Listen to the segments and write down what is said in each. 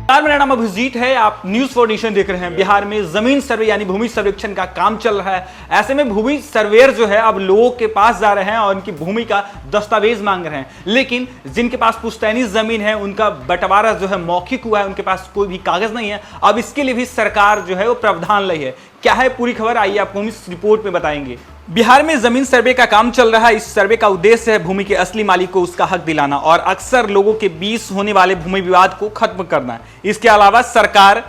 मेरा नाम अभिजीत है। आप न्यूज फॉर नेशन देख रहे हैं। बिहार में जमीन सर्वे यानी भूमि सर्वेक्षण का काम चल रहा है। ऐसे में भूमि सर्वेयर जो है अब लोगों के पास जा रहे हैं और उनकी भूमि का दस्तावेज मांग रहे हैं, लेकिन जिनके पास पुश्तैनी जमीन है उनका बंटवारा जो है मौखिक हुआ है, उनके पास कोई भी कागज नहीं है। अब इसके लिए भी सरकार जो है वो प्रावधान लाई है। क्या है पूरी खबर, आइए आपको हम इस रिपोर्ट में बताएंगे। बिहार में जमीन सर्वे का काम चल रहा है। इस सर्वे का उद्देश्य है भूमि के असली मालिक को उसका हक दिलाना और अक्सर लोगों के बीच होने वाले भूमि विवाद को खत्म करना। इसके अलावा सरकार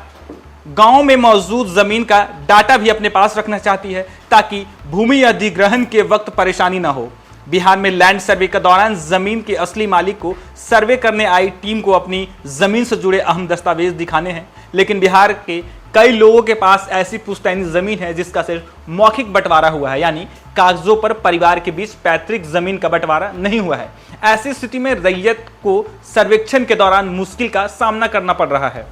गांव में मौजूद जमीन का डाटा भी अपने पास रखना चाहती है ताकि भूमि अधिग्रहण के वक्त परेशानी ना हो। बिहार में लैंड सर्वे के दौरान जमीन के असली मालिक को सर्वे करने आई टीम को अपनी जमीन से जुड़े अहम दस्तावेज दिखाने हैं, लेकिन बिहार के कई लोगों के पास ऐसी पुश्तैनी जमीन है जिसका सिर्फ मौखिक बंटवारा हुआ है, यानी कागजों पर परिवार के बीच पैतृक जमीन का बंटवारा नहीं हुआ है। ऐसी स्थिति में रैयत को सर्वेक्षण के दौरान मुश्किल का सामना करना पड़ रहा है।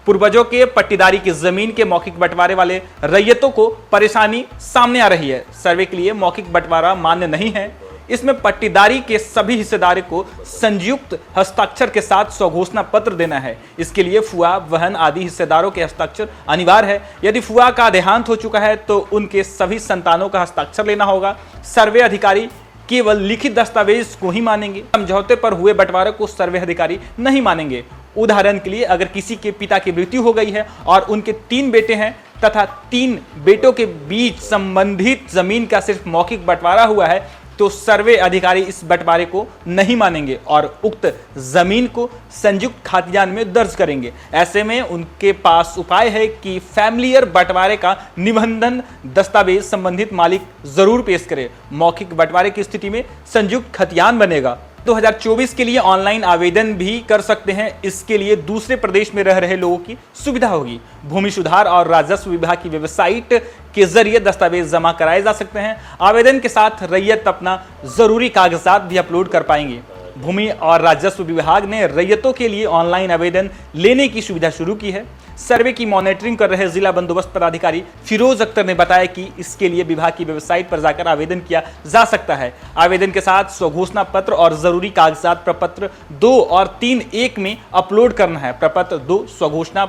पूर्वजों के पट्टीदारी की जमीन के मौखिक बंटवारे वाले रैयतों को परेशानी सामने आ रही है। सर्वे के लिए मौखिक बंटवारा मान्य नहीं है। इसमें पट्टीदारी के सभी हिस्सेदारों को संयुक्त हस्ताक्षर के साथ स्वघोषणा पत्र देना है। इसके लिए फुआ, बहन आदि हिस्सेदारों के हस्ताक्षर अनिवार्य है। यदि फुआ का देहांत हो चुका है तो उनके सभी संतानों का हस्ताक्षर लेना होगा। सर्वे अधिकारी केवल लिखित दस्तावेज को ही मानेंगे। समझौते पर हुए बंटवारे को सर्वे अधिकारी नहीं मानेंगे। उदाहरण के लिए अगर किसी के पिता की मृत्यु हो गई है और उनके 3 बेटे हैं तथा 3 बेटों के बीच संबंधित जमीन का सिर्फ मौखिक बंटवारा हुआ है तो सर्वे अधिकारी इस बंटवारे को नहीं मानेंगे और उक्त जमीन को संयुक्त खातियान में दर्ज करेंगे। ऐसे में उनके पास उपाय है कि फैमिलियर बंटवारे का निबंधन दस्तावेज संबंधित मालिक जरूर पेश करे। मौखिक बंटवारे की स्थिति में संयुक्त खतियान बनेगा। 2024 के लिए ऑनलाइन आवेदन भी कर सकते हैं। इसके लिए दूसरे प्रदेश में रह रहे लोगों की सुविधा होगी। भूमि सुधार और राजस्व विभाग की वेबसाइट के जरिए दस्तावेज जमा कराए जा सकते हैं। आवेदन के साथ रैयत अपना जरूरी कागजात भी अपलोड कर पाएंगे। भूमि और राजस्व विभाग ने रैयतों के लिए ऑनलाइन आवेदन लेने की सुविधा शुरू की है। सर्वे की मॉनिटरिंग कर रहे जिला बंदोबस्त पदाधिकारी फिरोज अख्तर ने बताया कि इसके लिए विभाग की वेबसाइट पर जाकर आवेदन किया जा सकता है। आवेदन के साथ स्वघोषणा पत्र और जरूरी कागजात प्रपत्र 2 और 3 एक में अपलोड करना है। प्रपत्र 2 स्वघोषणा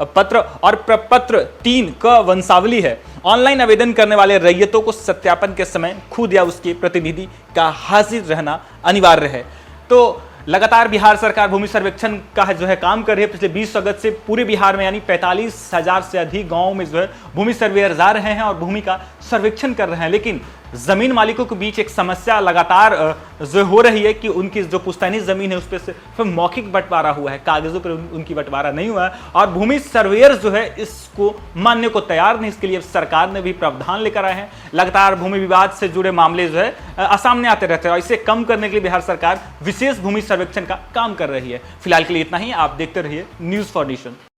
पत्र और प्रपत्र 3 का वंशावली है। ऑनलाइन आवेदन करने वाले रैयतों को सत्यापन के समय खुद या उसके प्रतिनिधि का हाजिर रहना अनिवार्य है। तो लगातार बिहार सरकार भूमि सर्वेक्षण का जो है काम कर रही है। पिछले 20 अगस्त से पूरे बिहार में यानी 45,000 से अधिक गांवों में जो है भूमि सर्वेयर जा रहे हैं और भूमि का सर्वेक्षण कर रहे हैं, लेकिन जमीन मालिकों के बीच एक समस्या लगातार जो हो रही है कि उनकी जो पुश्तैनी जमीन है उस पर सिर्फ मौखिक बंटवारा हुआ है, कागजों पर उनकी बंटवारा नहीं हुआ है और भूमि सर्वेयर जो है इसको मानने को तैयार नहीं। इसके लिए सरकार ने भी प्रावधान लेकर आए हैं। लगातार भूमि विवाद से जुड़े मामले जो है सामने आते रहते हैं और इसे कम करने के लिए बिहार सरकार विशेष भूमि सर्वेक्षण का काम कर रही है। फिलहाल के लिए इतना ही। आप देखते रहिए न्यूज फॉर नेशन।